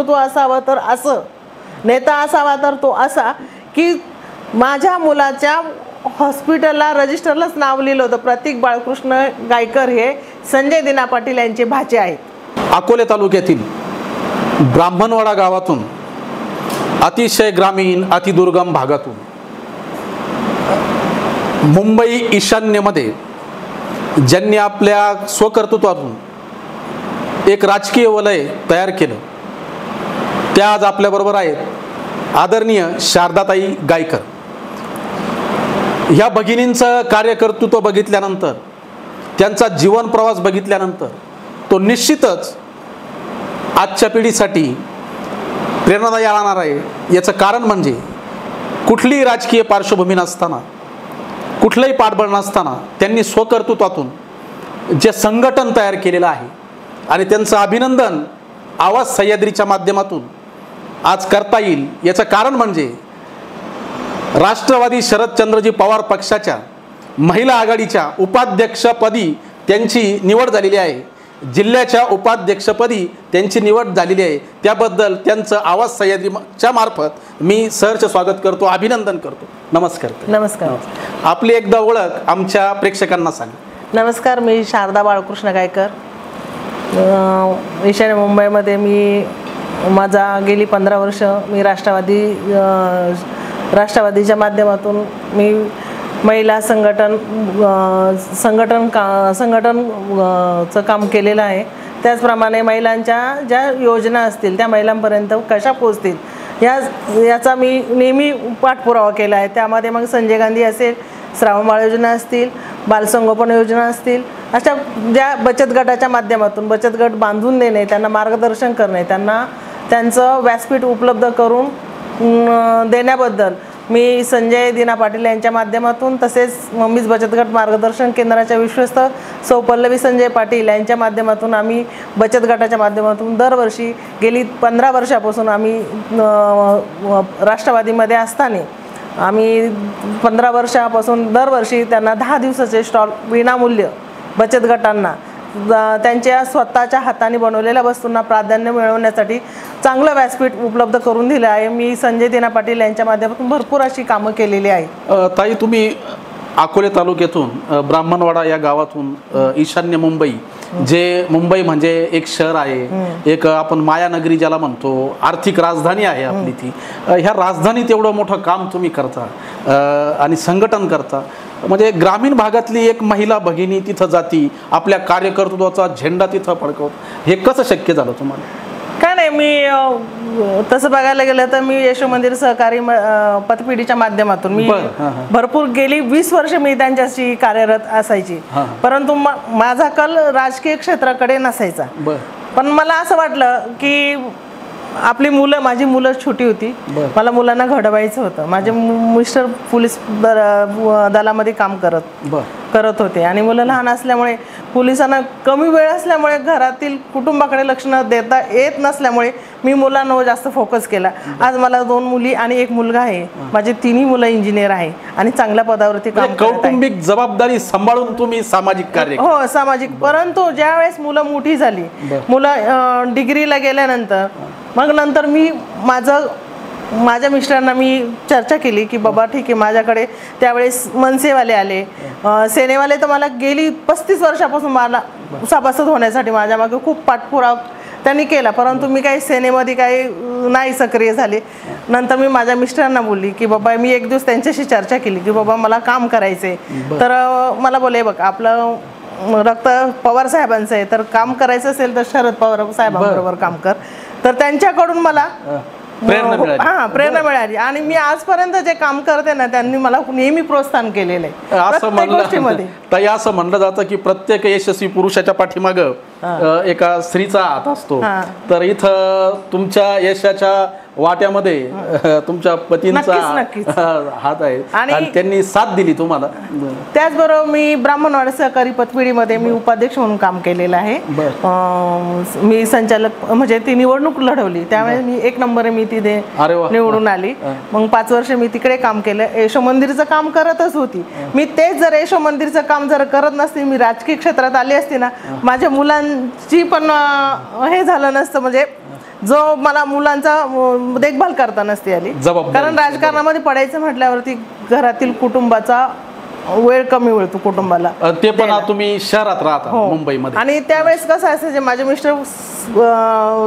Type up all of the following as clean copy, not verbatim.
नेतृत्व असावं तर असं, नेता असावा तर तो असा की माझ्या मुलाच्या हॉस्पिटलला रजिस्टरलाच नाव लिहिलं होतं प्रतीक बाळकृष्ण गायकर हे संजय दिना पाटील यांचे भाचे आहेत. अकोले तालुक्यातील ब्राह्मणवाडा गावातून अतिशय ग्रामीण अतिदुर्गम भागातून मुंबई ईशान्येमध्ये ज्यांनी आपल्या स्वकर्तृत्वातून एक राजकीय वलय तयार केलं त्या आज आपल्याबरोबर आहेत आदरणीय शारदाताई गायकर. ह्या भगिनींचं कार्यकर्तृत्व बघितल्यानंतर, त्यांचा जीवन प्रवास बघितल्यानंतर तो निश्चितच आजच्या पिढीसाठी प्रेरणादायी राहणार आहे. याचं कारण म्हणजे कुठलीही राजकीय पार्श्वभूमी नसताना, कुठलंही पाठबळ नसताना त्यांनी स्वकर्तृत्वातून जे संघटन तयार केलेलं आहे आणि त्यांचं अभिनंदन आवाज सह्याद्रीच्या माध्यमातून आज करता येईल. याचं कारण म्हणजे राष्ट्रवादी शरदचंद्रजी पवार पक्षाच्या महिला आघाडीच्या उपाध्यक्षपदी त्यांची निवड झालेली आहे. जिल्ह्याच्या उपाध्यक्षपदी त्यांची निवड झालेली आहे. त्याबद्दल त्यांचं आवाज सह्याद्रीच्या मार्फत मी सहर्ष स्वागत करतो, अभिनंदन करतो. नमस्कार. नमस्कार. आपली एकदा ओळख आमच्या प्रेक्षकांना सांगा. नमस्कार, मी शारदा बाळकृष्ण गायकर. ईशान्य मुंबईमध्ये मी गेली 15 वर्ष मी राष्ट्रवादीच्या माध्यमातून मी महिला संघटनचं काम केलेलं आहे. त्याचप्रमाणे महिलांच्या ज्या योजना असतील त्या महिलांपर्यंत कशा पोचतील याचा मी नेहमी पाठपुरावा केला आहे. त्यामध्ये मग संजय गांधी असेल, श्रावणबाळ योजना असतील, बालसंगोपन योजना असतील, अशा ज्या बचत गटाच्या माध्यमातून बचत गट बांधून देणे, त्यांना मार्गदर्शन करणे, त्यांना त्यांचं व्यासपीठ उपलब्ध करून देण्याबद्दल मी संजय दिना पाटील यांच्या माध्यमातून, तसेच मम्मीज बचत गट मार्गदर्शन केंद्राच्या विश्वस्त सौ पल्लवी संजय पाटील यांच्या माध्यमातून आम्ही बचत गटाच्या माध्यमातून दरवर्षी गेली 15 वर्षापासून आम्ही राष्ट्रवादीमध्ये असताना आम्ही 15 वर्षापासून दरवर्षी त्यांना 10 दिवसाचे स्टॉल विनामूल्य बचत गटांना त्यांच्या स्वतःच्या हाताने बनवलेल्या वस्तूंना प्राधान्य मिळवण्यासाठी चांगलं व्यासपीठ उपलब्ध करून दिलं आहे. मी संजय दिना पाटील यांच्या माध्यमातून भरपूर अशी कामं केलेली आहेत. ताई, तुम्ही अकोले तालुक्यातून ब्राह्मणवाडा या गावातून ईशान्य मुंबई, जे मुंबई म्हणजे एक शहर आहे, एक आपण मायानगरी ज्याला म्हणतो, आर्थिक राजधानी आहे आपली ती. ह्या राजधानीत एवढं मोठं काम तुम्ही करता आणि संघटन करता, म्हणजे ग्रामीण भागातली एक महिला भगिनी तिथं जाती, आपल्या कार्यकर्तृत्वाचा झेंडा तिथं फडकवत, हे कसं शक्य झालं तुम्हाला? काय नाही, मी तसं बघायला गेलं तर मी यशो मंदिर सहकारी पतपिढीच्या माध्यमातून मी भरपूर गेली 20 वर्ष मी त्यांच्याशी कार्यरत असायची. परंतु माझा कल राजकीय क्षेत्राकडे नसायचा. पण मला असं वाटलं की आपली मुलं, माझी मुलं छोटी होती, मला मुलांना घडवायचं होतं. माझे मिस्टर पोलीस दलामध्ये काम करत होते आणि मुलं लहान असल्यामुळे, पोलिसांना कमी वेळ असल्यामुळे, घरातील कुटुंबाकडे लक्ष न देता येत नसल्यामुळे मी मुलांवर जास्त फोकस केला. आज मला 2 मुली आणि 1 मुलगा आहे. माझे 3ही मुलं इंजिनियर आहे आणि चांगल्या पदावरती काम करत आहेत. कौटुंबिक जबाबदारी सांभाळून तुम्ही सामाजिक कार्य. हो, सामाजिक. परंतु ज्या वेळेस मुलं मोठी झाली, मुलं डिग्रीला गेल्यानंतर, मग नंतर मी माझ्या मिस्टरांना मी चर्चा केली की बाबा ठीक आहे, माझ्याकडे त्यावेळेस मनसेवाले आले, सेनेवाले तर मला गेली 35 वर्षापासून मला सभासद होण्यासाठी माझ्या मागे खूप पाठपुरावा त्यांनी केला. परंतु मी काही सेनेमध्ये काही नाही सक्रिय झाले. नंतर मी माझ्या मिस्टरांना बोलली की बाबा, मी एक दिवस त्यांच्याशी चर्चा केली की बाबा मला काम करायचे. तर मला बोलले, बघ आपलं रक्त पवार साहेबांचं आहे, तर काम करायचं असेल तर शरद पवार साहेबांबरोबर काम कर. तर त्यांच्याकडून मला प्रेरणा मिळाली आणि मी आजपर्यंत जे काम करते ना, त्यांनी मला नेहमी प्रोत्साहन केलेलं आहे. असं म्हणलं जातं की प्रत्येक यशस्वी पुरुषाच्या पाठीमागं एका स्त्रीचा हात असतो. तर इथं तुमच्या यशाच्या वाट्यामध्ये तुमच्या पतींचा हात आहे आणि त्यांनी साथ दिली तुम्हाला. त्याचबरोबर मी ब्राह्मणवाडा सहकारी पतपिढीमध्ये मी उपाध्यक्ष म्हणून काम केलेलं आहे. मी संचालक, म्हणजे ती निवडणूक लढवली त्यावेळेस मी 1 नंबर मी तिथे निवडून आली. मग 5 वर्ष मी तिकडे काम केलं. यशो मंदिरचं काम करतच होती मी. तेच जर यशो मंदिरचं काम जर करत नसते, मी राजकीय क्षेत्रात आली असती ना, माझ्या मुलांची पण हे झालं नसतं, म्हणजे जो मला मुलांचा देखभाल करता नसते आली. जबाबदारी. कारण राजकारणामध्ये पडायचं म्हटल्यावरती घरातील कुटुंबाचा वेळ कमी मिळतो कुटुंबाला. ते पण तुम्ही शहरात राहता मुंबईमध्ये. आणि त्यावेळेस कसं असायचे, माझे मिस्टर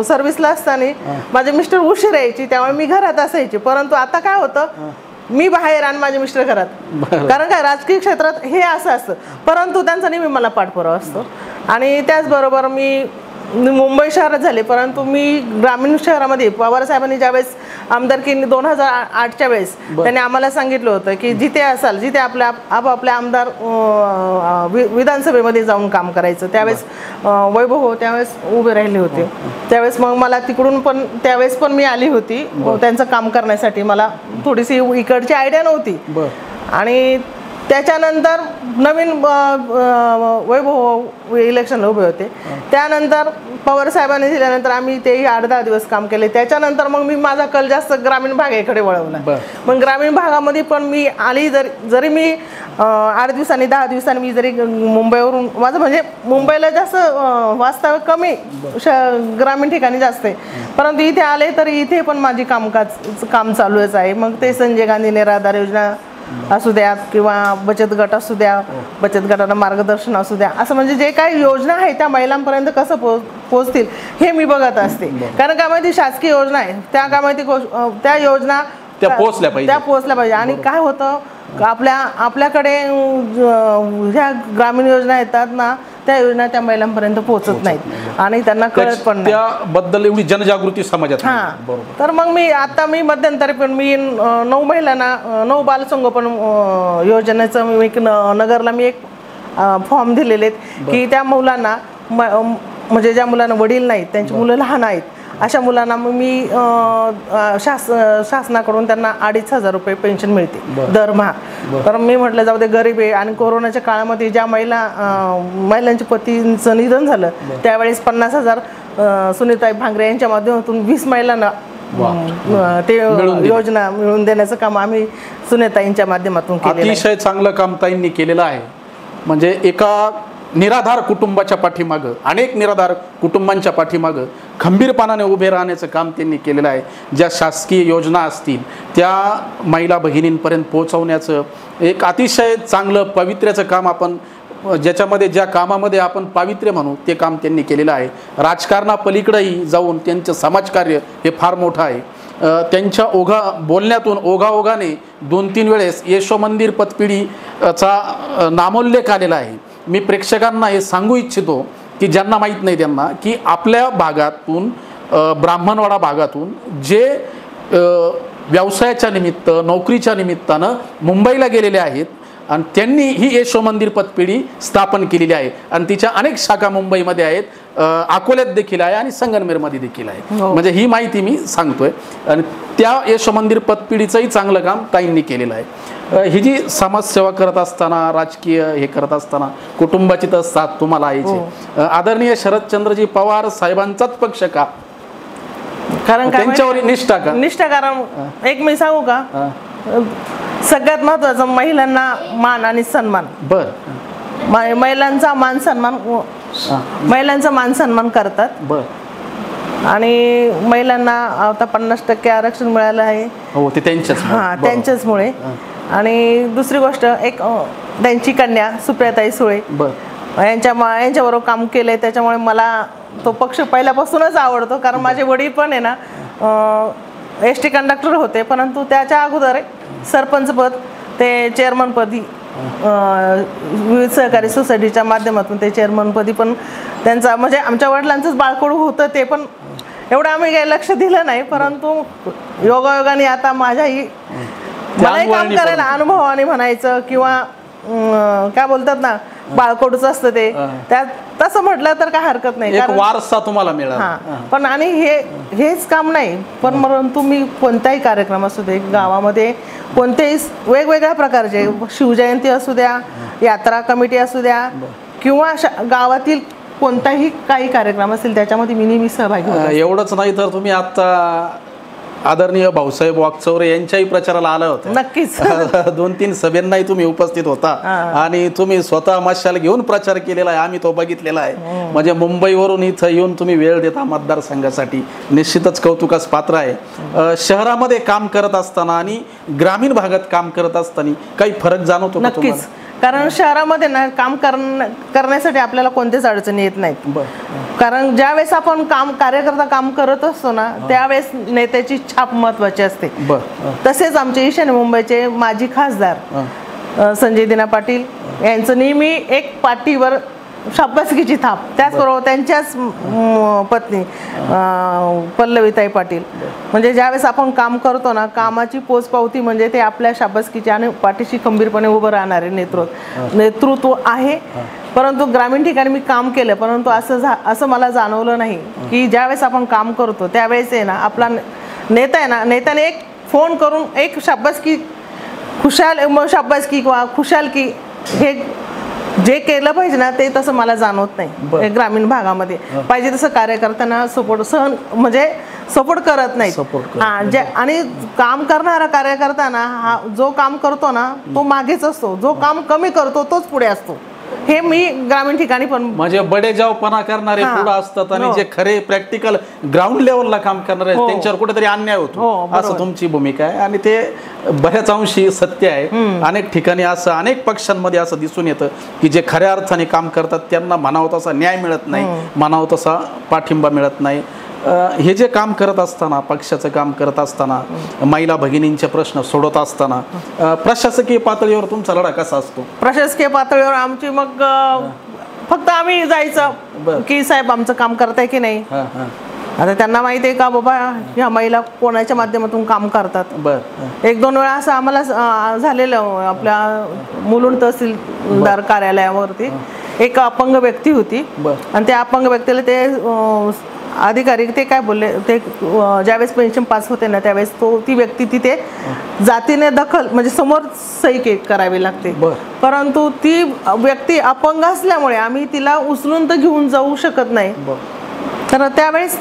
सर्व्हिसला असताना माझे मिस्टर उशीर यायची, त्यामुळे मी घरात असायची. परंतु आता काय होतं, मी बाहेर आणि माझे मिस्टर घरात. कारण काय, राजकीय क्षेत्रात हे असं असतं, परंतु त्यांचा नेहमी मला पाठपुरावा असतो. आणि त्याचबरोबर मी मुंबई शहरात झाले, परंतु मी ग्रामीण शहरामध्ये पवार साहेबांनी ज्यावेळेस आमदारकी 2008च्या वेळेस त्यांनी आम्हाला सांगितलं होतं की जिथे असाल, जिथे आपापल्या आमदार विधानसभेमध्ये जाऊन काम करायचं. त्यावेळेस वैभव हो त्यावेळेस उभे राहिले होते. त्यावेळेस मग मला तिकडून पण त्यावेळेस पण मी आली होती त्यांचं काम करण्यासाठी. मला थोडीशी इकडची आयडिया नव्हती. आणि त्याच्यानंतर नवीन वैभव इलेक्शनला उभे होते. त्यानंतर पवार साहेबांनी दिल्यानंतर आम्ही तेही 8-10 दिवस काम केले. त्याच्यानंतर मग मी माझा कल जास्त ग्रामीण भागाकडे वळवला. मग ग्रामीण भागामध्ये पण मी आली, जरी मी 8 दिवसांनी 10 दिवसांनी मी जरी मुंबईवरून, माझं म्हणजे मुंबईला जास्त वास्तव्य कमी, ग्रामीण ठिकाणी जास्त आहे. परंतु इथे आले तर इथे पण माझी काम चालूच आहे. मग ते संजय गांधी निराधार योजना असू द्या किंवा बचत गट असू द्या, बचत गटाला मार्गदर्शन असू द्या, असं म्हणजे जे काही योजना आहे त्या महिलांपर्यंत कसं पोहोचतील हे मी बघत असते. कारण का माहिती, शासकीय योजना आहे त्या का माहिती, त्या योजना त्या पोहोचल्या पाहिजे. आणि काय होतं, आपल्याकडे ह्या ग्रामीण योजना येतात ना, त्या योजना त्या महिलांपर्यंत पोहोचत नाहीत आणि त्यांना कळत पण नाही. त्याबद्दल एवढी जनजागृती समाजात. तर मग मी मध्यंतरी पण मी 9 महिलांना 9 बालसंगोपन योजनेचं मी नगरला मी एक फॉर्म दिलेले आहेत की त्या मुलांना, म्हणजे ज्या मुलांना वडील नाहीत, त्यांची मुलं लहान आहेत, अशा मुलांना मी शासनाकडून त्यांना 2,500 रुपये पेन्शन मिळते दरमहा. तर मी म्हटलं जाऊ दे, गरीब आहे. आणि कोरोनाच्या काळामध्ये ज्या महिलांच्या पतींचं निधन झालं त्यावेळेस 50,000 सुनीताई भांगरे यांच्या माध्यमातून 20 महिलांना ते योजना मिळवून देण्याचं काम आम्ही सुनीताईंच्या माध्यमातून केलं. अतिशय चांगलं काम ताईंनी केलेलं आहे. म्हणजे एका निराधार कुटुंबाच्या पाठीमागं, अनेक निराधार कुटुंबांच्या पाठीमागं खंबीरपणाने उभे राहण्याचं काम त्यांनी केलेलं आहे. ज्या शासकीय योजना असतील त्या महिला भगिनींपर्यंत पोहोचवण्याचं एक अतिशय चांगलं पावित्र्याचं काम, आपण ज्या कामामध्ये आपण पावित्र्य म्हणू ते काम त्यांनी केलेलं आहे. राजकारणापलीकडेही जाऊन त्यांचं समाजकार्य हे फार मोठं आहे. त्यांच्या बोलण्यातून ओघाने 2-3 वेळेस यशो मंदिर पतपिढीचा नामोल्लेख आलेला आहे. मी प्रेक्षकांना हे सांगू इच्छितो की ज्यांना माहीत नाही त्यांना, की आपल्या भागातून, ब्राह्मणवाडा भागातून जे व्यवसायाच्या निमित्त, नोकरीच्या निमित्तानं मुंबईला गेलेले आहेत आणि त्यांनी ही यशो मंदिर पतपिढी स्थापन केलेली आहे. आणि तिच्या अनेक शाखा मुंबईमध्ये आहेत, अकोल्यात देखील आहे आणि संगमनेरमध्ये देखील आहे. म्हणजे ही माहिती मी सांगतोय. आणि त्या यशो मंदिर पतपिढीचंही चांगलं काम ताईंनी केलेलं आहे. ही जी समाजसेवा करत असताना, राजकीय हे करत असताना कुटुंबाची तर साथ तुम्हाला यायची. आदरणीय शरदचंद्रजी पवार साहेबांचाच पक्ष का? कारण त्यांच्यावर निष्ठा का? निष्ठा, कारण एक मी सांगू का, सगळ्यात महत्वाचं महिलांना मान आणि सन्मान. महिलांचा मान सन्मान करतात. आणि महिलांना आता 50% आरक्षण मिळालं आहे. ते त्यांच्याचमुळे. आणि दुसरी गोष्ट, एक त्यांची कन्या सुप्रियाताई सुळे यांच्याबरोबर काम केलंय, त्याच्यामुळे मला तो पक्ष पहिल्यापासूनच आवडतो. कारण माझे वडील पण आहे ना ST कंडक्टर होते, परंतु त्याच्या अगोदर सरपंच पद, ते चेअरमनपदी, विविध सहकारी सोसायटीच्या माध्यमातून ते चेअरमनपदी पण त्यांचा, म्हणजे आमच्या वडिलांचंच बाळकडू होतं. ते पण एवढं आम्ही काही लक्ष दिलं नाही, परंतु योगायोगाने आता माझ्याही मलाही काम करायला अनुभवाने म्हणायचं किंवा काय बोलतात ना, बाळकोडच असतं ते, त्यात तसं म्हटलं तर काय हरकत नाही. एक वारसा तुम्हाला मिळाला. पण आणि हेच काम नाही, पण म्हणून तुम्ही कोणताही कार्यक्रम असू दे, गावामध्ये कोणतेही वेगवेगळ्या प्रकारचे, शिवजयंती असू द्या, यात्रा कमिटी असू द्या, किंवा गावातील कोणताही काही कार्यक्रम असेल त्याच्यामध्ये मी नेहमी सहभागी होते. एवढंच नाही तर तुम्ही आता आदरणीय भाऊसाहेब वाकचौरे यांच्याही प्रचाराला आला होता. नक्कीच. 2-3 सभेंनाही तुम्ही उपस्थित होता आणि तुम्ही स्वतः मशाल घेऊन प्रचार केलेला आहे, आम्ही तो बघितलेला आहे. म्हणजे मुंबईवरून इथं येऊन तुम्ही वेळ देता मतदारसंघासाठी, निश्चितच कौतुकास पात्र आहे. शहरामध्ये काम करत असताना आणि ग्रामीण भागात काम करत असताना काही फरक जाणवतो का तुम्हाला? नक्कीच. कारण शहरामध्ये ना काम करण्यासाठी आपल्याला कोणत्याच अडचणी येत नाहीत. कारण ज्यावेळेस आपण कार्यकर्ता काम करत असतो ना, त्यावेळेस नेत्याची छाप महत्वाची असते. तसेच आमचे ईशान्य मुंबईचे माजी खासदार संजय दिना पाटील यांचं नेहमी एक पाठीवर शाबासकीची थाप, त्याचबरोबर त्यांच्याच पत्नी पल्लवीताई पाटील. म्हणजे ज्यावेळेस आपण काम करतो ना, कामाची पोचपावती म्हणजे ते आपल्या शाबासकीची आणि पाठीशी खंबीरपणे उभं राहणारे नेतृत्व आहे. परंतु ग्रामीण ठिकाणी मी काम केलं, परंतु असं मला जाणवलं नाही की ज्यावेळेस आपण काम करतो त्यावेळेस आहे ना, आपला नेता आहे ना, नेत्याने एक फोन करून एक शाबासकी किंवा खुशालकी हे जे केलं पाहिजे ना, ते तसं मला जाणवत नाही. ग्रामीण भागामध्ये पाहिजे तसं कार्यकर्त्यांना सपोर्ट करत नाही. आणि काम करणारा कार्यकर्ता ना, हा जो काम करतो ना तो मागेच असतो, जो काम कमी करतो तोच पुढे असतो. हे मी ग्रामीण ठिकाणी पण म्हणजे बडेजावपणा करणारे पुढे असतात आणि जे खरे प्रॅक्टिकल ग्राउंड लेवलला काम करणारे त्यांच्यावर कुठेतरी अन्याय होतो, असं तुमची भूमिका आहे. आणि ते बऱ्याच अंशी सत्य आहे. अनेक ठिकाणी असं, अनेक पक्षांमध्ये असं दिसून येतं की जे खऱ्या अर्थाने काम करतात त्यांना म्हणावं तसा न्याय मिळत नाही, म्हणावं तसा पाठिंबा मिळत नाही. हे जे काम करत असताना, पक्षाचं काम करत असताना, महिला भगिनींचे प्रश्न सोडवत असताना प्रशासकीय पातळीवर तुमचा लढा कसा असतो? प्रशासकीय पातळीवर आमची मग फक्त आम्ही जायचं की साहेब आमचं काम करताय की नाही. आता त्यांना माहिती आहे का बाबा ह्या महिला कोणाच्या माध्यमातून काम करतात. 1-2 वेळा असं आम्हाला झालेलं, आपल्या मुलुंड तहसीलदार कार्यालयावरती एक अपंग व्यक्ती होती आणि त्या अपंग व्यक्तीला ते अधिकारी ते काय बोलले, ते ज्यावेळेस पेन्शन पास होते ना त्यावेळेस ती व्यक्ती तिथे जातीने दखल म्हणजे समोर सही करावी लागते. परंतु ती व्यक्ती अपंग असल्यामुळे आम्ही तिला उचलून तर घेऊन जाऊ शकत नाही. तर त्यावेळेस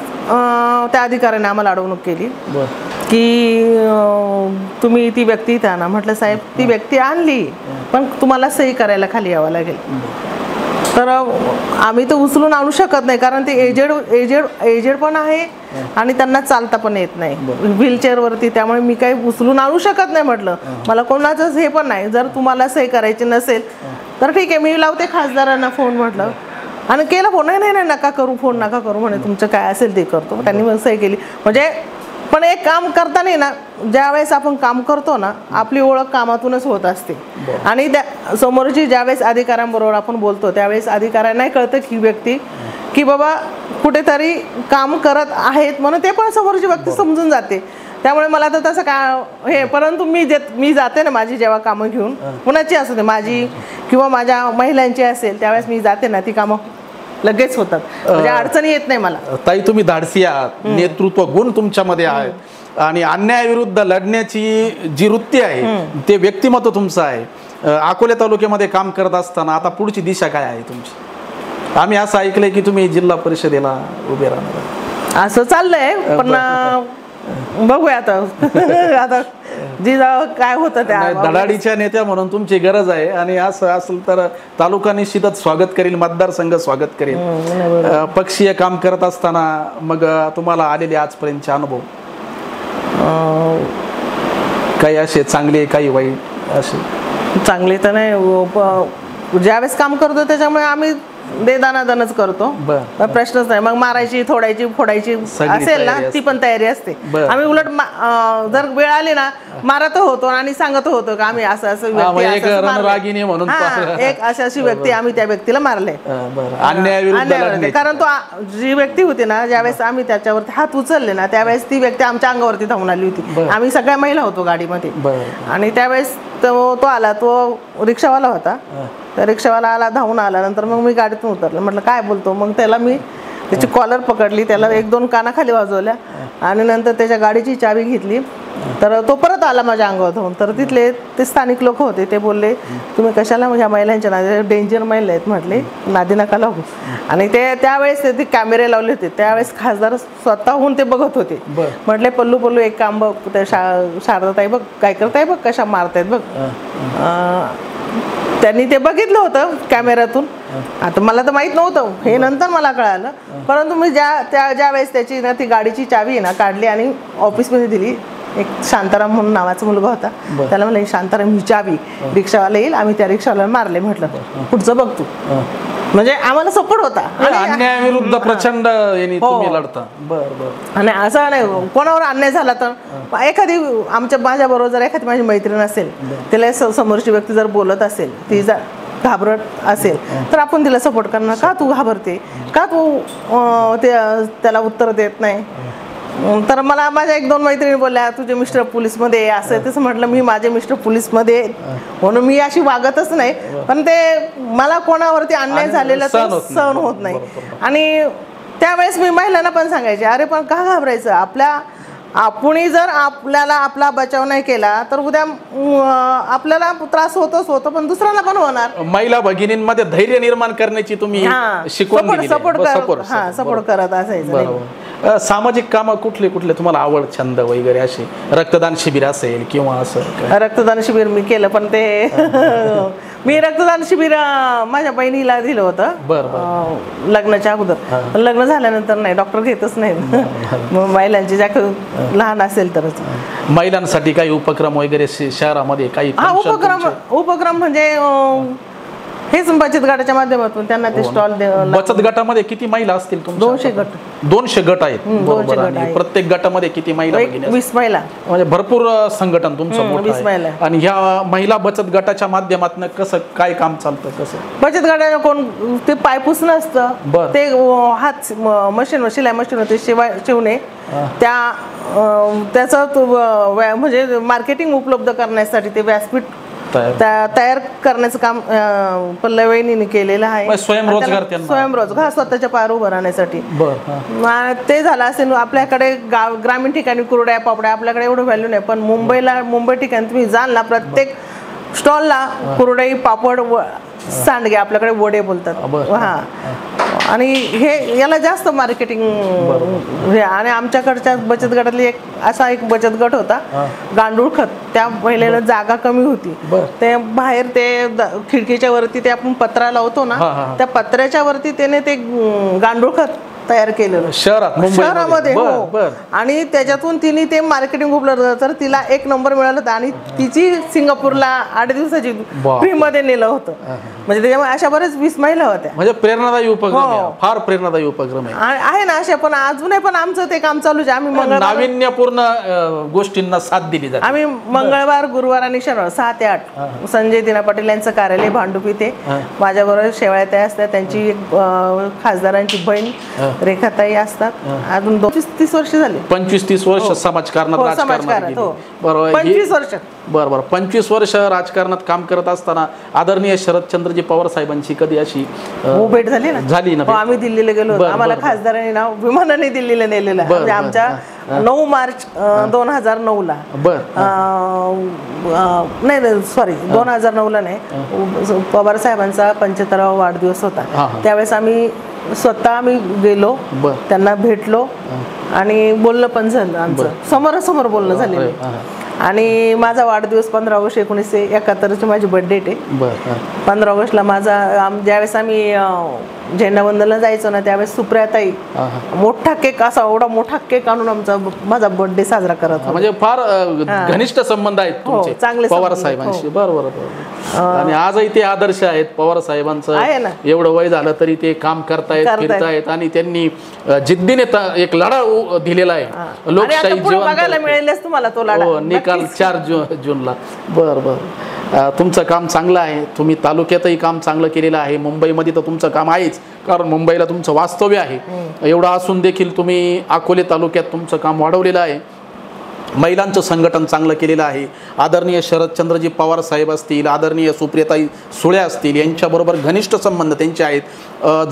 त्या अधिकाऱ्याने आम्हाला अडवणूक केली की तुम्ही ती व्यक्ती इथे आणा. म्हटलं साहेब ती व्यक्ती आणली पण तुम्हाला सही करायला खाली यावं लागेल. तर आम्ही तर उचलून आणू शकत नाही कारण ते एजेड पण आहे आणि त्यांना चालता पण येत नाही व्हीलचेअरवरती, त्यामुळे मी काही उचलून आणू शकत नाही. म्हटलं मला कोणाचंच हे पण नाही, जर तुम्हाला सही करायची नसेल तर ठीक आहे मी लावते खासदारांना फोन. म्हटलं आणि केलं फोन, नाही नका करू, फोन नका करू म्हणे, तुमचं काय असेल ते करतो. त्यांनी मग सही केली. म्हणजे पण एक काम करताना ना, ज्यावेळेस आपण काम करतो ना आपली ओळख कामातूनच होत असते. आणि त्या समोरची ज्यावेळेस अधिकाऱ्यांबरोबर आपण बोलतो त्यावेळेस अधिकाऱ्यांनाही कळतं की व्यक्ती की बाबा कुठेतरी काम करत आहेत म्हणून ते पण समोरची व्यक्ती समजून जाते. त्यामुळे मला तर तसं काय हे, परंतु मी जाते ना माझी जेव्हा कामं घेऊन, कुणाची असू दे, माझी किंवा माझ्या महिलांची असेल, त्यावेळेस मी जाते ना ती कामं लगेच होतात, म्हणजे अडचणी येत नाही मला. ताई तुम्ही धाडसी आहात, नेतृत्व गुण तुमच्यामध्ये आहेत आणि अन्यायाविरुद्ध लढण्याची जी वृत्ती आहे ते व्यक्तिमत्व तुमचं आहे. अकोले तालुक्यामध्ये काम करत असताना आता पुढची दिशा काय आहे तुमची? आम्ही असं ऐकलंय की तुम्ही जिल्हा परिषदेला उभे राहणार, असं चाललंय. पण बघूया आता जी काय होतं त्या धडाडीच्या नेत्या म्हणून तुमची गरज आहे आणि असं असेल तर तालुका निश्चितच स्वागत करेल, मतदारसंघ स्वागत करेल. पक्षीय काम करत असताना मग तुम्हाला आलेले आजपर्यंतचे अनुभव काही असे चांगले काही वाईट? असे चांगले तर नाही, ज्यावेळेस काम करतो त्याच्यामुळे आम्ही दानादानच करतो, प्रश्नच नाही. मग मारायची, थोडायची, फोडायची असेल ना ती पण तयारी असते. आम्ही उलट जर वेळ आली ना मारत होतो आणि सांगत होतो का आम्ही असं असं एक अशी व्यक्ती आम्ही त्या व्यक्तीला मारले. कारण तो जी व्यक्ती होती ना, ज्यावेळेस आम्ही त्याच्यावरती हात उचलले ना त्यावेळेस ती व्यक्ती आमच्या अंगावरती धावून आली होती. आम्ही सगळ्या महिला होतो गाडीमध्ये आणि त्यावेळेस तो आला, तो रिक्षावाला होता. तर रिक्षावाला आला, धावून आला. नंतर मग मी गाडीतून उतरले, म्हटलं काय बोलतो. मग त्याला मी त्याची कॉलर पकडली, त्याला 1-2 कानाखाली वाजवल्या आणि नंतर त्याच्या गाडीची चावी घेतली. तर तो परत आला माझ्या अंगावर धावून. तर तिथले ते स्थानिक लोक होते, ते बोलले तुम्ही कशाला ह्या महिलांच्या नादी, डेंजर महिला आहेत म्हटले, नादी नका लागू. आणि ते त्यावेळेस ते कॅमेरे लावले होते, त्यावेळेस खासदार स्वतःहून ते बघत होते. म्हटले पल्लू पल्लू एक काम बघ, त्या शारदाताई बघ काय करताय बघ, कशा मारतायत बघ. त्यांनी ते बघितलं होतं कॅमेऱ्यातून. आता मला तर माहीत नव्हतं, हे नंतर मला कळालं. परंतु मी ज्या वेळेस त्याची ना ती गाडीची चावी ना काढली आणि ऑफिसमध्ये दिली. एक शांताराम म्हणून नावाचा मुलगा होता, त्याला म्हणलं शांताराम ही चावी, रिक्षावाला येईल, आम्ही त्या रिक्षावाला मारले. म्हटलं पुढचं बघ तू. म्हणजे आम्हाला सपोर्ट होता. अन्यायाविरुद्ध प्रचंड तुम्ही लढता. बरं. आणि असं नाही कोणावर अन्याय झाला तर एखादी माझ्या बरोबर जर एखादी माझी मैत्रीण असेल, तिला समोरची व्यक्ती जर बोलत असेल, ती जर घाबरत असेल तर आपण तिला सपोर्ट करणार. का तू घाबरते, का तू त्याला उत्तर देत नाही. तर मला माझ्या 1-2 मैत्रिणी बोलल्या तुझे मिस्टर पोलीसमध्ये असं तसं. म्हटलं मी माझे मिस्टर पोलीसमध्ये म्हणून मी अशी वागतच नाही, पण ते मला कोणावरती अन्याय झालेला सहन होत नाही. आणि त्यावेळेस मी महिलांना पण सांगायचे, अरे पण का घाबरायचं, आपणही जर आपल्याला आपला बचाव नाही केला तर उद्या आपल्याला त्रास होतो, पण दुसऱ्याला पण होणार. महिला भगिनींमध्ये धैर्य निर्माण करण्याची तुम्ही शिकवण दिली, सपोर्ट करत असायचं. सामाजिक कामं कुठले तुम्हाला आवड, छंद वगैरे असे? रक्तदान शिबिर असेल किंवा असं? रक्तदान शिबिर मी केलं, पण ते मी रक्तदान शिबिर माझ्या बहिणीला दिलं होतं लग्नाच्या अगोदर. लग्न झाल्यानंतर नाही, डॉक्टर घेतच नाही महिलांची, ज्या लहान असेल तरच. महिलांसाठी काही उपक्रम वगैरे शहरामध्ये काही? उपक्रम म्हणजे हेच बचत गटाच्या माध्यमातून त्यांना ते स्टॉल. बचत गटामध्ये किती महिला असतील? 200 गट. 200 गट आहेत. प्रत्येक गटामध्ये किती महिला? 20 महिला. म्हणजे भरपूर संघटन तुमचं मोठं आहे. आणि ह्या महिला बचत गटाच्या माध्यमातून कसं काय काम चालतं? कसं बचत गटाला कोण ते पायपूस नसतं, ते हात मशीन, शिलाई मशीन होते शिवणे, त्याचं म्हणजे मार्केटिंग उपलब्ध करण्यासाठी ते व्यासपीठ तयार करण्याचं काम पल्लवीने केलेलं आहे. स्वयंरोजगार स्वतःच्या पायावर उभं राहण्यासाठी. ते झालं असेल. आपल्याकडे ग्रामीण ठिकाणी कुरड्या पापड्या आपल्याकडे एवढं व्हॅल्यू नाही, पण मुंबई ठिकाणी तुम्ही जाल ना, प्रत्येक स्टॉलला कुरडई, पापड, सांडगे, आपल्याकडे वडे बोलतात. आणि हे याला जास्त मार्केटिंग. आणि आमच्याकडच्या बचत गटातली असा एक बचत गट होता, गांडूळ खत. त्या महिलेला जागा कमी होती, ते बाहेर ते खिडकीच्या वरती ते आपण पत्रा लावतो ना, त्या पत्र्याच्या वरती त्याने ते गांडूळ खत तयार केलेलं शहरामध्ये. आणि त्याच्यातून तिने ते मार्केटिंग उपलब्ध, तर तिला 1 नंबर मिळाला होता. आणि तिची सिंगापूरला 8 दिवसाची फ्री मध्ये नेलं होतं. म्हणजे त्याच्यामुळे अशा बरेच 20 महिला होत्या. म्हणजे प्रेरणादायी उपक्रम, फार प्रेरणादायी उपक्रम आहे ना अशा. पण अजूनही पण आमचं ते काम चालूच आहे. आम्ही नाविन्यपूर्ण गोष्टींना साथ दिली जाते. आम्ही मंगळवार, गुरुवार आणि शनिवार 6 ते 8 संजय दिना पाटील यांचं कार्यालय भांडुप इथे. माझ्याबरोबर शेवाळ्या ताई असतात, त्यांची खासदारांची बहीण रेखाताई असतात. अजून 25-30 वर्ष झाली. 25-30 वर्ष समाजकारणात, राजकारणात. 25 वर्ष. बरोबर. 25 वर्ष राजकारणात काम करत असताना आदरणीय शरदचंद्रजी पवार साहेबांची कधी अशी भेट झाली ना? आम्ही दिल्लीला गेलो होतो. आम्हाला खासदारांनी ना विमानाने दिल्लीला नेलेलं. म्हणजे आमच्या 9 मार्च 2009 ला. नाही सॉरी, 2009 ला नाही, पवार साहेबांचा 75वा वाढदिवस होता. त्यावेळेस आम्ही स्वतः गेलो, त्यांना भेटलो आणि बोलणं पण झालं. आमचं समोरासमोर बोलणं झालेलं. आणि माझा वाढदिवस 15 ऑगस्ट 1971 माझी बर्थडे आहे. 15 ऑगस्टला माझा ज्यावेळेस आम्ही झेंडावंदनला जायचो ना, त्यावेळेस सुप्रियाताई मोठा केक, असा एवढा मोठा केक आणून माझा बर्थडे साजरा करत. म्हणजे फार घनिष्ठ संबंध आहेत तुमचे चांगले पवार साहेबांशी. बरोबर. आणि आजही ते आदर्श आहेत पवार साहेबांचं. एवढं वय झालं तरी ते काम करतायत, फिरतायत. आणि त्यांनी जिद्दीने एक लढा दिलेला आहे. लोकशाही बघायला मिळेलच तुम्हाला तो लढा. निकाल 4 जूनला. बरं. तुमचं काम चांगलं आहे. तुम्ही तालुक्यातही काम चांगलं केलेलं आहे. मुंबईमध्ये तर तुमचं काम आहेच, कारण मुंबईला तुमचं वास्तव्य आहे. एवढं असून देखील तुम्ही अकोले तालुक्यात तुमचं काम वाढवलेलं आहे. महिलांचं संघटन चांगलं केलेलं आहे. आदरणीय शरदचंद्रजी पवार साहेब असतील, आदरणीय सुप्रियाताई सुळे असतील, यांच्याबरोबर घनिष्ठ संबंध त्यांचे आहेत.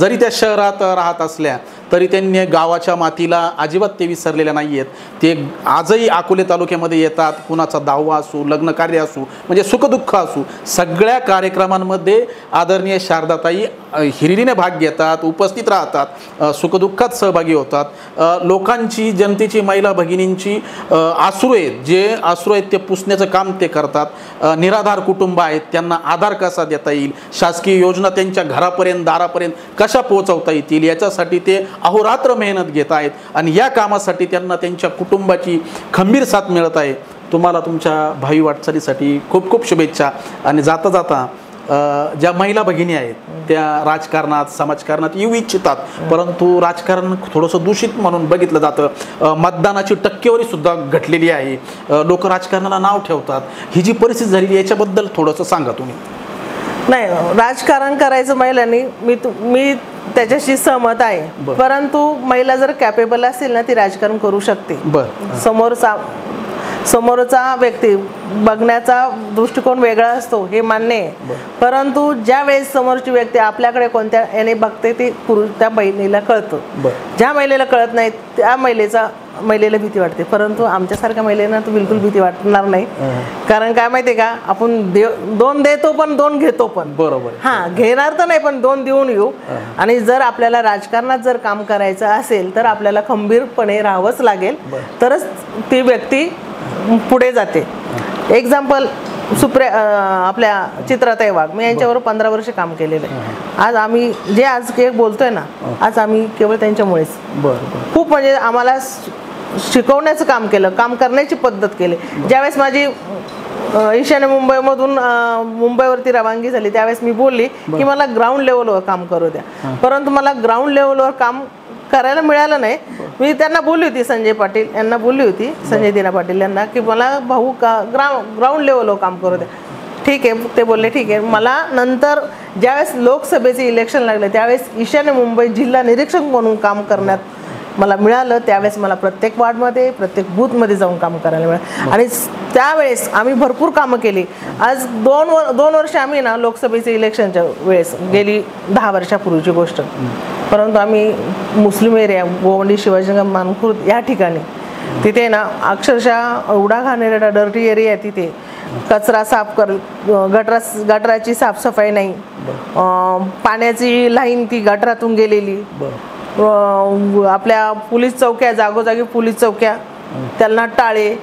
जरी त्या शहरात राहत असल्या तरी त्यांनी गावाच्या मातीला अजिबात ते विसरलेल्या नाही आहेत. ते आजही अकोले तालुक्यामध्ये येतात. कुणाचा दहावा असू, लग्न कार्य असू, म्हणजे सुखदुःख असू, सगळ्या कार्यक्रमांमध्ये आदरणीय शारदाताई हिरिरीने भाग घेतात, उपस्थित राहतात, सुखदुःखात सहभागी होतात. लोकांची, जनतेची, महिला भगिनींची अश्रू आहेत, जे अश्रू आहेत ते पुसण्याचं काम ते करतात. निराधार कुटुंब आहेत, त्यांना आधार कसा देता येईल, शासकीय योजना त्यांच्या घरापर्यंत, दारापर्यंत कशा पोहोचवता येतील, याच्यासाठी ते अहोरात्र मेहनत घेत आहेत. आणि या कामासाठी त्यांना त्यांच्या कुटुंबाची खंबीर साथ मिळत आहे. तुम्हाला तुमच्या भावी वाटचालीसाठी खूप खूप शुभेच्छा. आणि जाता जाता ज्या महिला भगिनी आहेत त्या राजकारणात, समाजकारणात येऊ इच्छितात, परंतु राजकारण थोडंसं दूषित म्हणून बघितलं जातं. मतदानाची टक्केवारी सुद्धा घटलेली आहे. लोक राजकारणाला नाव ठेवतात. ही जी परिस्थिती झालेली याच्याबद्दल थोडंसं सांगा तुम्ही. नाही, राजकारण करायचं महिलांनी, मी त्याच्याशी सहमत आहे. परंतु महिला जर कॅपेबल असेल ना, ती राजकारण करू शकते. समोरचा व्यक्ती बघण्याचा दृष्टिकोन वेगळा असतो, हे मान्य आहे. परंतु ज्या वेळेस समोरची व्यक्ती आपल्याकडे कोणत्या याने बघते ते त्या महिलेला कळतं. ज्या महिलेला कळत नाही त्या महिलेला भीती वाटते. परंतु आमच्यासारख्या महिलेला तर बिलकुल भीती वाटणार नाही. कारण काय माहितीये का, आपण दोन देतो पण दोन घेतो पण. बरोबर. हा, घेणार तर नाही पण दोन देऊन येऊ. आणि जर आपल्याला राजकारणात जर काम करायचं असेल तर आपल्याला खंबीरपणे राहावंच लागेल, तरच ती व्यक्ती पुढे जाते. एक्झाम्पल आपल्या चित्राताई वाघ, मी यांच्यावर 15 वर्ष काम केलेलं आहे. आज आम्ही जे आज बोलतोय ना, आज आम्ही केवळ त्यांच्यामुळेच. खूप म्हणजे आम्हाला शिकवण्याचं काम केलं, काम करण्याची पद्धत केली. ज्यावेळेस माझी ईशान्य मुंबईमधून मुंबईवरती रवानगी झाली त्यावेळेस मी बोलली की मला ग्राउंड लेवलवर काम करू द्या. परंतु मला ग्राउंड लेवलवर काम करायला मिळालं नाही. मी त्यांना बोलली होती, संजय पाटील यांना बोलली होती, संजय दिना पाटील यांना, की मला भाऊ ग्राउंड लेवलवर काम करू द्या. ठीक आहे, ते बोलले ठीक आहे. मला नंतर ज्यावेळेस लोकसभेचे इलेक्शन लागले त्यावेळेस ईशान्य मुंबई जिल्हा निरीक्षक म्हणून काम करण्यात मला मिळालं. त्यावेळेस मला प्रत्येक वार्डमध्ये, प्रत्येक बूथमध्ये जाऊन काम करायला मिळालं. आणि त्यावेळेस आम्ही भरपूर कामं केली. आज दोन वर्ष आम्ही ना लोकसभेचे इलेक्शनच्या वेळेस, गेली 10 वर्षापूर्वीची गोष्ट, परंतु आम्ही मुस्लिम एरिया गोवंडी, शिवाजीनगर, मानखुर्द या ठिकाणी तिथे ना अक्षरशः एवढा घाणेरडा डर्टी एरिया आहे. तिथे कचरा साफ गटराची साफसफाई नाही, पाण्याची लाईन ती गटरातून गेलेली, आपल्या पोलीस चौक्या, जागोजागी पोलीस चौक्या, त्यांना टाळे,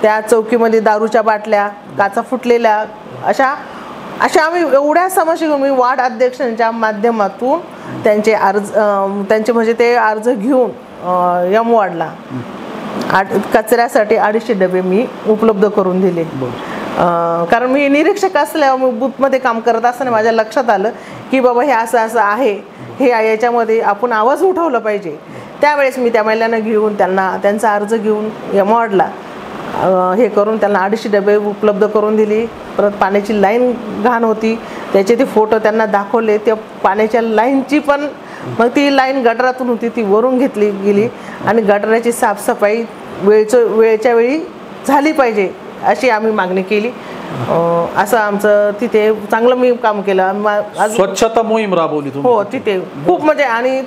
त्या चौकीमध्ये दारूच्या बाटल्या, काचा फुटलेल्या, अशा आम्ही एवढ्या समस्या घेऊन, मी वार्ड अध्यक्षांच्या माध्यमातून त्यांचे म्हणजे ते अर्ज घेऊन एम वार्डला कचऱ्यासाठी 250 डबे मी उपलब्ध करून दिले. कारण मी निरीक्षक असल्यावर बूथमध्ये काम करत असताना माझ्या लक्षात आलं की बाबा हे असं आहे, हे याच्यामध्ये आपण आवाज उठवला पाहिजे. त्यावेळेस मी त्या महिलांना घेऊन त्यांचा अर्ज घेऊन एम वार्डला हे करून त्यांना 250 डबे उपलब्ध करून दिली. परत पाण्याची लाईन घाण होती, त्याचे ते फोटो त्यांना दाखवले. त्या पाण्याच्या लाईनची पण मग ती लाईन गटारातून होती, ती वरून घेतली गेली. आणि गटाराची साफसफाई वेळच्या वेळी झाली पाहिजे अशी आम्ही मागणी केली. असं आमचं तिथे चांगलं मी काम केलं. स्वच्छता मोहीम राबवली तुम्ही? हो, तिथे खूप म्हणजे. आणि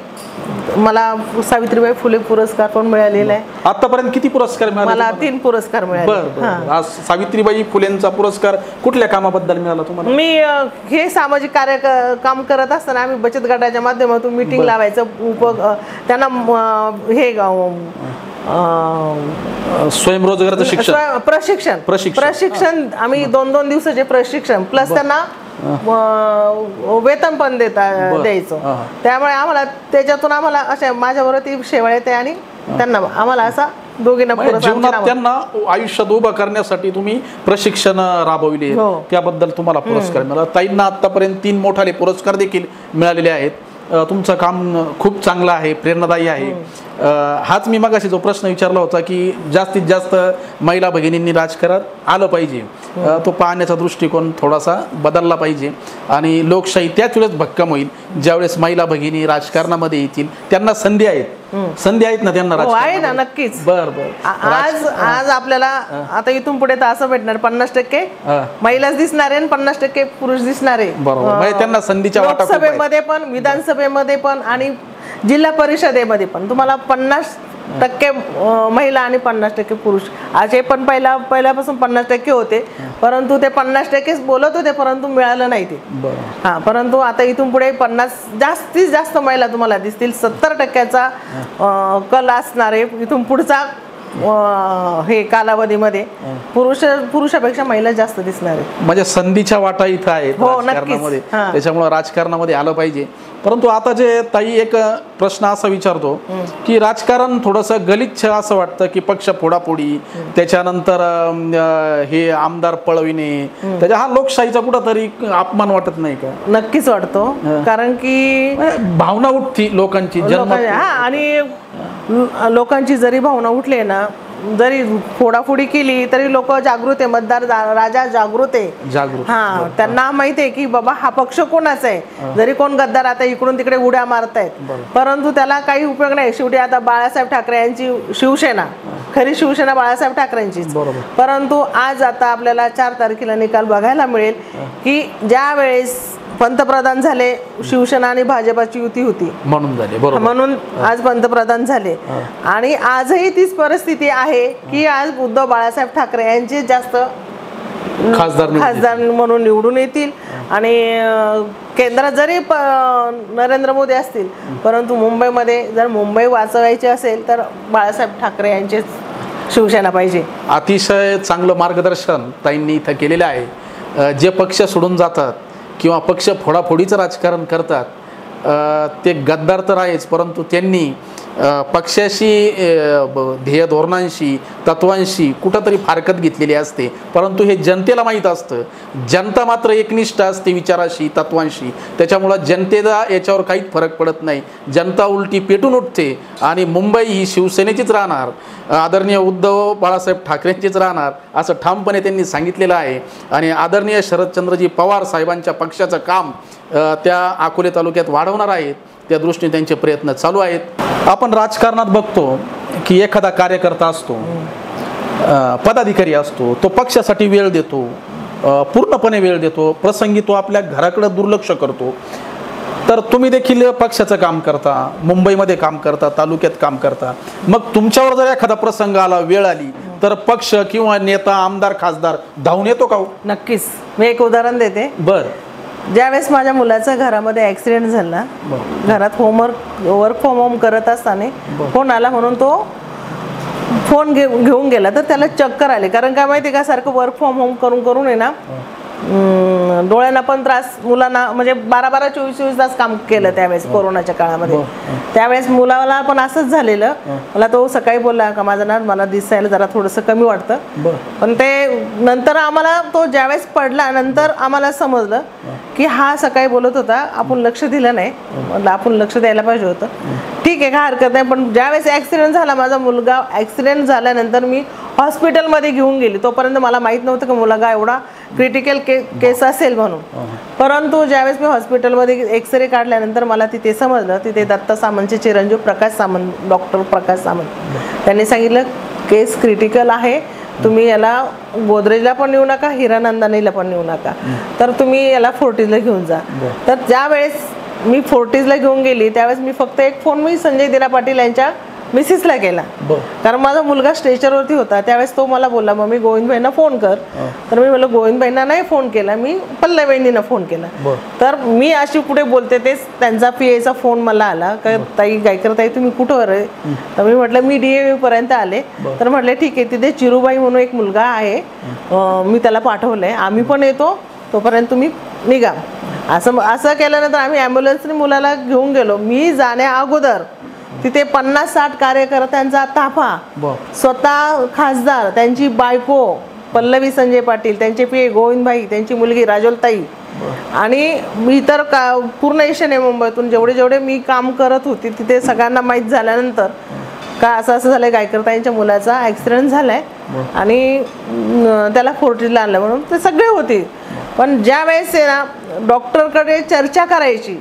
मला सावित्रीबाई फुले पुरस्कार पण मिळालेला आहे. आतापर्यंत किती पुरस्कार मिळाले? मला 3 पुरस्कार मिळाले. आज सावित्रीबाई फुलेंचा पुरस्कार कुठल्या कामाबद्दल मिळाला तुम्हाला? मी हे सामाजिक कार्य काम करत असताना आम्ही बचत गटाच्या माध्यमातून मीटिंग लावायचं, त्यांना हे स्वयंरोजगाराचं शिक्षण, प्रशिक्षण आम्ही 2-2 दिवसाचे प्रशिक्षण प्लस त्यांना वेतन पण द्यायचं. त्यामुळे आम्हाला त्याच्यातून आम्हाला अशा माझ्याबरोबर ती शेवाळ येते आणि त्यांना आम्हाला असा दोघींना जीवनात त्यांना आयुष्यात उभं करण्यासाठी तुम्ही प्रशिक्षण राबविले, त्याबद्दल तुम्हाला पुरस्कार मिळाला. ताईंना आतापर्यंत 3 मोठाले पुरस्कार देखील मिळालेले आहेत. तुमचं काम खूप चांगलं आहे, प्रेरणादायी आहे. हाच मी मगाशी जो प्रश्न विचारला होता की जास्तीत जास्त महिला भगिनींनी राजकारणात आलं पाहिजे, तो पाहण्याचा दृष्टिकोन थोडासा बदलला पाहिजे. आणि लोकशाही त्याच वेळेस भक्कम होईल ज्यावेळेस महिला भगिनी राजकारणामध्ये येतील. त्यांना संधी आहेत ना त्यांना आहे ना, नक्कीच. बरं. आज आपल्याला आता इथून पुढे तर असं भेटणार 50% महिलाच दिसणार आहे आणि 50% पुरुष दिसणार आहे. बरोबर. त्यांना संधीच्या लोकसभेमध्ये पण, विधानसभेमध्ये पण आणि जिल्हा परिषदेमध्ये पण तुम्हाला 50% महिला आणि 50% पुरुष असे पण पहिल्यापासून 50% होते, परंतु ते 50%च बोलत होते, परंतु मिळालं नाही ते. हा, परंतु आता इथून पुढे 50 जास्तीत जास्त महिला तुम्हाला दिसतील. 70%चा कल असणारे इथून पुढचा हे कालावधीमध्ये पुरुषापेक्षा महिला जास्त दिसणार आहेत. म्हणजे संधीच्या वाटा इथं आहेत राजकारणामध्ये, त्याच्यामुळे राजकारणामध्ये आलं पाहिजे. परंतु आता जे ताई एक प्रश्न असा विचारतो की राजकारण थोडंसं गलिच्छ असं वाटतं की पक्ष फोडाफोडी, त्याच्यानंतर हे आमदार पळविणे, त्याच्या हा लोकशाहीचा कुठंतरी अपमान वाटत नाही का? नक्कीच वाटतो, कारण की भावना उठती लोकांची. आणि लोकांची जरी भावना उठली ना, जरी फोडाफोडी केली तरी लोक जागृत आहे. मतदार राजा जागृत आहे. हा, त्यांना माहिती आहे की बाबा हा पक्ष कोणाचा आहे. जरी कोण गद्दार आता इकडून तिकडे उड्या मारतायत, परंतु त्याला काही उपयोग नाही. शेवटी आता बाळासाहेब ठाकरे यांची शिवसेना, खरी शिवसेना बाळासाहेब ठाकरेंचीच. परंतु आज आता आपल्याला 4 तारखेला निकाल बघायला मिळेल की ज्या वेळेस पंतप्रधान झाले, शिवसेना आणि भाजपाची युती होती म्हणून झाले, म्हणून आज पंतप्रधान झाले. आणि आजही तीच परिस्थिती आहे की आज उद्धव बाळासाहेब ठाकरे यांचे जास्त खासदार म्हणून निवडून येतील. आणि केंद्रात जरी नरेंद्र मोदी असतील, परंतु मुंबईमध्ये जर मुंबई वाचवायची असेल तर बाळासाहेब ठाकरे यांचेच शिवसेना पाहिजे. अतिशय चांगलं मार्गदर्शन ताईंनी इथं केलेलं आहे. जे पक्ष सोडून जातात किंवा पक्ष फोडाफोडीचं राजकारण करतात ते गद्दार तर आहेच, परंतु त्यांनी पक्षाशी, ध्येय धोरणांशी, तत्वांशी कुठंतरी फारकत घेतलेली असते. परंतु हे जनतेला माहीत असतं. जनता मात्र एकनिष्ठ असते विचाराशी, तत्वांशी. त्याच्यामुळं जनतेला याच्यावर काहीच फरक पडत नाही. जनता उलटी पेटून उठते आणि मुंबई ही शिवसेनेचीच राहणार, आदरणीय उद्धव बाळासाहेब ठाकरेंचीच राहणार असं ठामपणे त्यांनी सांगितलेलं आहे. आणि आदरणीय शरदचंद्रजी पवार साहेबांच्या पक्षाचं काम त्या अकोले तालुक्यात वाढवणार आहेत. त्या दृष्टीने त्यांचे प्रयत्न चालू आहेत. आपण राजकारणात बघतो की एखादा कार्यकर्ता असतो, पदाधिकारी असतो, तो पक्षासाठी वेळ देतो, पूर्णपणे वेळ देतो. प्रसंगी तो आपल्या घराकडे दुर्लक्ष करतो. तर तुम्ही देखील पक्षाचं काम करता, मुंबईमध्ये काम करता, तालुक्यात काम करता. मग तुमच्यावर जर एखादा प्रसंग आला, वेळ आली, तर पक्ष किंवा नेता, आमदार, खासदार धावून येतो का? नक्कीच. मी एक उदाहरण देते. ज्यावेळेस माझ्या मुलाचा घरामध्ये ॲक्सिडेंट झाला, घरात वर्क फ्रॉम होम करत असताना फोन आला, म्हणून तो फोन घेऊन गेला. तर त्याला चक्कर आले. कारण काय माहिती का, सारखं वर्क फ्रॉम होम करून आहे ना, डोळ्यांना पण त्रास, मुलांना म्हणजे 12-12, 24-24 तास काम केलं त्यावेळेस कोरोनाच्या काळामध्ये. त्यावेळेस मुलाला पण असंच झालेलं. मला तो सकाळी बोलला का मला दिसायला जरा थोडंसं कमी वाटतं. पण ते नंतर आम्हाला, तो ज्यावेळेस पडला नंतर आम्हाला समजलं की हा सकाळी बोलत होता, आपण लक्ष दिलं नाही, म्हटलं आपण लक्ष द्यायला पाहिजे होतं. ठीक आहे, काय हरकत नाही. पण ज्यावेळेस ॲक्सिडेंट झाला, माझा मुलगा ॲक्सिडेंट झाल्यानंतर मी हॉस्पिटलमध्ये घेऊन गेली. तोपर्यंत मला माहीत नव्हतं की मुलगा एवढा क्रिटिकल केस असेल म्हणून. परंतु ज्यावेळेस मी हॉस्पिटलमध्ये एक्सरे काढल्यानंतर मला तिथे समजलं, तिथे दत्त सामंतचे चिरंजीव प्रकाश सामंत, डॉक्टर प्रकाश सामंत, त्यांनी सांगितलं केस क्रिटिकल आहे, तुम्ही याला गोदरेजला पण नेऊ नका, हिरानंदानीला पण नेऊ नका, तर तुम्ही याला फोर्टिसला घेऊन जा. तर ज्यावेळेस मी फोर्टिसला घेऊन गेली त्यावेळेस मी फक्त एक फोन मी संजय दिरा पाटील यांच्या मिसेसला केला. कारण माझा मुलगा स्ट्रेचरवरती होता. त्यावेळेस तो मला बोलला, मम्मी गोविंदभाईंना फोन कर. तर मी म्हटलं गोविंदभाईंना नाही फोन केला, मी पल्लवींना फोन केला. तर मी अशी पुढे बोलते तेच त्यांचा PAचा फोन मला आला का ताई गायकर ताई तुम्ही कुठवर आहे? तर मी म्हटलं मी DAV पर्यंत आले. तर म्हटले ठीक आहे, तिथे चिरूबाई म्हणून एक मुलगा आहे, मी त्याला पाठवलंय, आम्ही पण येतो, तोपर्यंत तुम्ही निघा. असं केल्यानंतर आम्ही ॲम्ब्युलन्सने मुलाला घेऊन गेलो. मी जाण्या अगोदर तिथे 50-60 कार्यकर्त्यांचा ताफा, स्वतः खासदार, त्यांची बायको पल्लवी संजय पाटील, त्यांचे PA गोविंदभाई, त्यांची मुलगी राजोलताई आणि मी तर पूर्ण ईशान्य मुंबईतून जेवढे मी काम करत होती तिथे सगळ्यांना माहीत झाल्यानंतर का असं झालंय, गायकरताईंच्या मुलाचा ॲक्सिडेंट झालाय आणि त्याला फोर्टिसला आणलं म्हणून ते सगळे होते. पण ज्या वेळेस ना डॉक्टरकडे चर्चा करायची,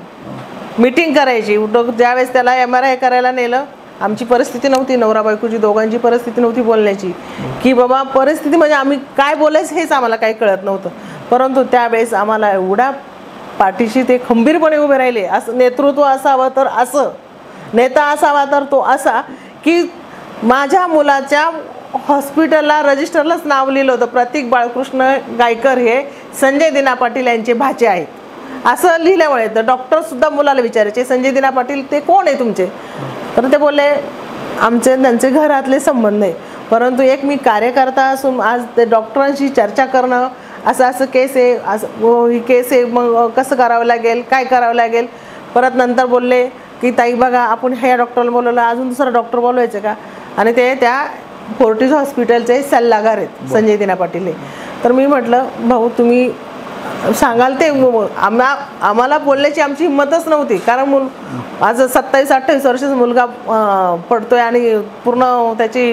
मीटिंग करायची, ज्यावेळेस त्याला MRI करायला नेलं, आमची परिस्थिती नव्हती, नवरा बायकोची दोघांची परिस्थिती नव्हती बोलण्याची, की बाबा परिस्थिती म्हणजे आम्ही काय बोलायचं हेच आम्हाला काही कळत नव्हतं. परंतु त्यावेळेस आम्हाला एवढा पाठीशी ते खंबीरपणे उभे राहिले. असं नेतृत्व असावं तर असं नेता असावा तर तो असा की माझ्या मुलाच्या हॉस्पिटलला रजिस्टरलाच नाव लिहिलं होतं प्रतीक बाळकृष्ण गायकर हे संजय दिना पाटील यांचे भाचे आहेत असं लिहिल्यामुळे तर डॉक्टर सुद्धा मुलाला विचारायचे संजय दिना पाटील ते कोण आहे तुमचे, तर ते बोलले आमचे त्यांचे घरातले संबंध आहे. परंतु एक मी कार्यकर्ता असून आज ते डॉक्टरांशी चर्चा करणं असं असं केस आहे, असं ही केस आहे, मग कसं करावं लागेल, काय करावं लागेल. परत नंतर बोलले की ताई बघा आपण ह्या डॉक्टरला बोलवलं, अजून दुसरा डॉक्टर बोलवायचं का, आणि ते त्या फोर्टिस हॉस्पिटलचे सल्लागार आहेत संजय दिना पाटील. तर मी म्हटलं भाऊ तुम्ही सांगाल ते, आम्हाला बोलण्याची आमची हिंमतच नव्हती, कारण आज 27-28 वर्षाचा मुलगा पडतोय आणि पूर्ण त्याची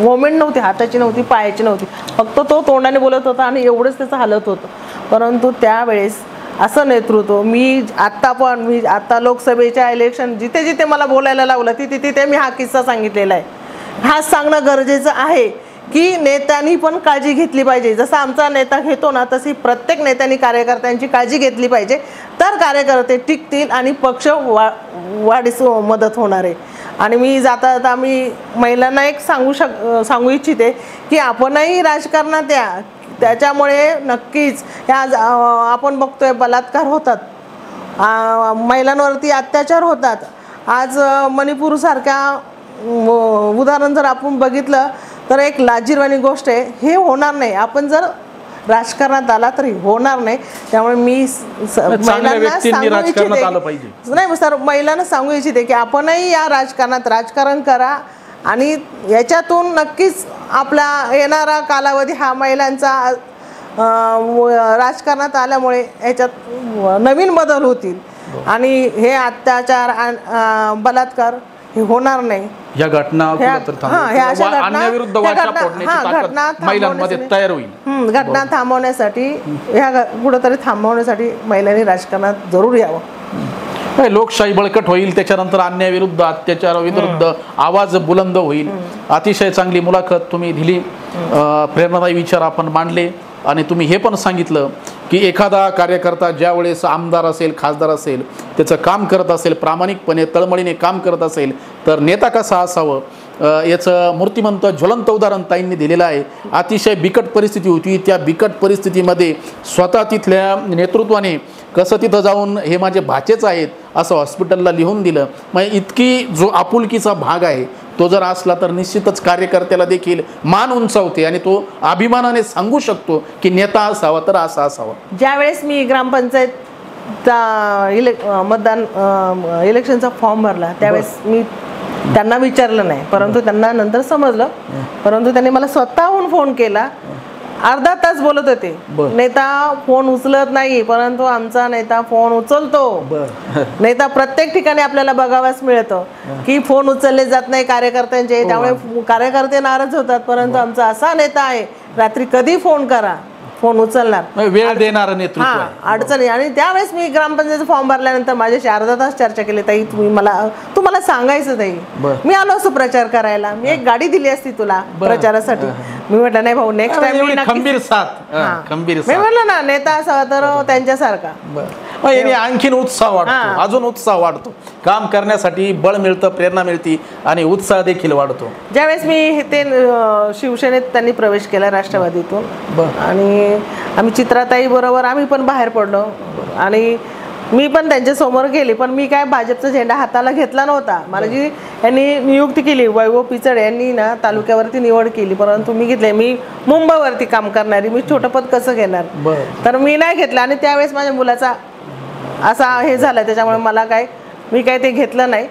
मोमेंट नव्हती, हाताची नव्हती, पायाची नव्हती, फक्त तो तोंडाने बोलत होता आणि एवढंच त्याचं हालत होतं. परंतु त्यावेळेस असं नेतृत्व मी आता लोकसभेच्या इलेक्शन जिथे जिथे मला बोलायला लावलं तिथे तिथे मी हा किस्सा सांगितलेला आहे. हा सांगणं गरजेचं आहे की नेत्यांनी पण काळजी घेतली पाहिजे. जसा आमचा नेता घेतो ना तशी प्रत्येक नेत्यांनी कार्यकर्त्यांची काळजी घेतली पाहिजे, तर कार्यकर्ते टिकतील आणि पक्ष वाढीस मदत होणार आहे. आणि मी जाता जाता मी महिलांना एक सांगू इच्छिते की आपणही राजकारणात या, त्याच्यामुळे नक्कीच आपण बघतोय बलात्कार होतात, महिलांवरती अत्याचार होतात. आज मणिपूरसारख्या उदाहरण जर आपण बघितलं तर एक लाजिरवाणी गोष्ट आहे, हे होणार नाही. आपण जर राजकारणात आला तरी होणार नाही. त्यामुळे मी महिलांना सांगू इच्छिते की आपणही या राजकारणात राजकारण करा आणि याच्यातून नक्कीच आपला येणारा कालावधी हा महिलांचा राजकारणात आल्यामुळे याच्यात नवीन बदल होतील आणि हे अत्याचार बलात्कार हे होणार नाही. या घटना घटना थांबवण्यासाठी कुठंतरी थांबवण्यासाठी महिलांनी राजकारणात जरूर यावं. लोकशाही बळकट होईल, त्याच्यानंतर अन्यायाविरुद्ध अत्याचाराविरुद्ध आवाज बुलंद होईल. अतिशय चांगली मुलाखत तुम्ही दिली, प्रेरणादायी विचार आपण मांडले आणि तुम्ही हे पण सांगितलं की एखादा कार्यकर्ता ज्या वेळेस आमदार असेल, खासदार असेल, त्याचं काम करत असेल, प्रामाणिकपणे तळमळीने काम करत असेल, तर नेता कसा असावं याचं मूर्तिमंत ज्वलंत उदाहरण ताईंनी दिलेलं आहे. अतिशय बिकट परिस्थिती होती, त्या बिकट परिस्थितीमध्ये स्वतः तिथल्या नेतृत्वाने कसं तिथं जाऊन हे माझे भाचेच आहेत असं हॉस्पिटलला लिहून दिलं. म्हणजे इतकी जो आपुलकीचा भाग आहे तो जर असला तर निश्चितच कार्यकर्त्याला देखील मान उंचावते आणि तो अभिमानाने सांगू शकतो की नेता असावा तर असा असावा. ज्यावेळेस मी ग्रामपंचायत मतदान इलेक्शनचा फॉर्म भरला त्यावेळेस मी त्यांना विचारलं नाही, परंतु त्यांना नंतर समजलं. परंतु त्यांनी मला स्वतःहून फोन केला, अर्धा तास बोलत होते. नेता फोन उचलत नाही, परंतु आमचा नेता फोन उचलतो. नेता प्रत्येक ठिकाणी आपल्याला बघावयास मिळतं की फोन उचलले जात नाही कार्यकर्त्यांचे, त्यामुळे कार्यकर्ते नाराज होतात. परंतु आमचा असा नेता आहे, रात्री कधी फोन करा फोन उचलणार, वेळ देणार नेतृत्व अडचणी. आणि त्यावेळेस मी ग्रामपंचायत फॉर्म भरल्यानंतर माझ्याशी अर्धा तास चर्चा केली. ताई तुम्हाला सांगायचं ताई, मी आलो असतो प्रचार करायला, मी एक गाडी दिली असती तुला प्रचारासाठी. मी म्हटलं नाही भाऊ, नेक्स्ट टाइम मी म्हटलं ना नेता असावा तर त्यांच्यासारखा. आणखीन उत्साह वाढतो, अजून उत्साह वाढतो, काम करण्यासाठी बळ मिळतं, प्रेरणा मिळते आणि उत्साह देखील वाढतो. ज्यावेळेस मी ते शिवसेनेत त्यांनी प्रवेश केला राष्ट्रवादीतून आणि आम्ही चित्राताई बरोबर आम्ही पण बाहेर पडलो आणि मी पण त्यांच्या समोर गेली. पण मी काय भाजपचा झेंडा हाताला घेतला नव्हता. मला जी यांनी नियुक्ती केली वैभव पिचड यांनी ना तालुक्यावरती निवड केली, परंतु मी घेतले. मी मुंबईवरती काम करणारी, मी छोटं पद कसं घेणार, तर मी नाही घेतलं. आणि त्यावेळेस माझ्या मुलाचा असा हे झाला, त्याच्यामुळे मला मी काय ते घेतलं नाही.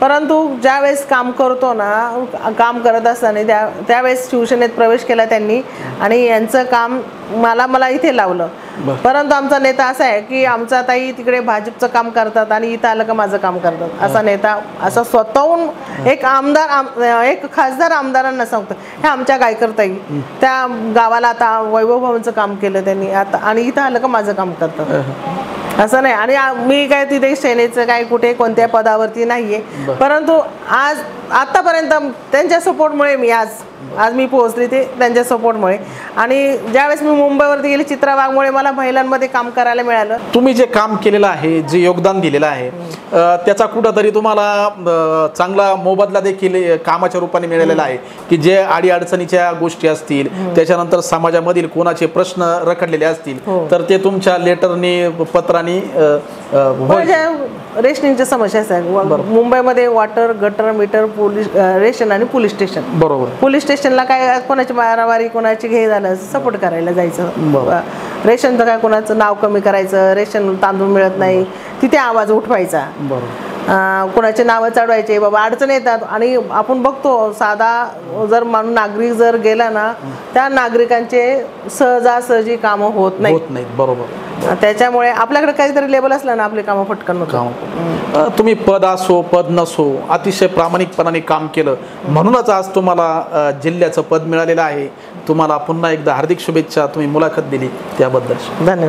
परंतु ज्यावेळेस काम करतो ना, काम करत असताना त्यावेळेस शिवसेनेत प्रवेश केला त्यांनी आणि यांचं काम मला इथे लावलं. परंतु आमचा नेता असा आहे की आमचा ताई तिकडे भाजपचं काम करतात आणि इथं आलं का माझं काम करतात असा नेता, असा स्वतःहून एक आमदार एक खासदार आमदारांना सांगतो हे आमच्या गायकर ताई त्या गावाला आता वैभव भवनचं काम केलं त्यांनी आता आणि इथं आलं का माझं काम करतात असं नाही. आणि मी काय तिथे सेनेचं काय कुठे कोणत्या पदावरती नाहीये, परंतु आतापर्यंत त्यांच्या सपोर्टमुळे मी आज आज मी पोहोचली ते त्यांच्या सपोर्टमुळे. आणि ज्यावेळेस मी मुंबईवरती गेली चित्रा वाघमुळे मला महिलांमध्ये काम करायला मिळालं. तुम्ही जे काम केलेलं आहे, जे योगदान दिलेलं आहे, त्याचा कुठंतरी तुम्हाला चांगला मोबदला देखील कामाच्या रूपाने मिळालेला आहे, की जे अडीअडचणीच्या गोष्टी असतील, त्याच्यानंतर समाजामधील कोणाचे प्रश्न रखडलेले असतील, तर ते तुमच्या लेटरनी पत्रांनी रेशनिंगच्या समस्या असतात मुंबईमध्ये. Water, gutter, meter, police ration आणि पोलीस स्टेशन. बरोबर. पोलीस स्टेशनला काय कोणाची मारामारी, कोणाची घे झालं सपोर्ट करायला जायचं. रेशनचं काय कोणाचं नाव कमी करायचं, रेशन तांदूळ मिळत नाही तिथे आवाज उठवायचा. कोणाचे नावं चढवायचे, बाबा अडचण येतात. आणि आपण बघतो साधा जर नागरिक जर गेला ना, त्या नागरिकांचे सहजासहजी कामं होत नाहीत. बरोबर. त्याच्यामुळे आपल्याकडे काहीतरी लेबल असलं ना आपले कामं पटकन होतात. तुम्ही पद असो पद नसो अतिशय प्रामाणिकपणाने काम केलं, म्हणूनच आज तुम्हाला जिल्ह्याचं पद मिळालेलं आहे. तुम्हाला पुन्हा एकदा हार्दिक शुभेच्छा. तुम्ही मुलाखत दिली त्याबद्दल धन्यवाद.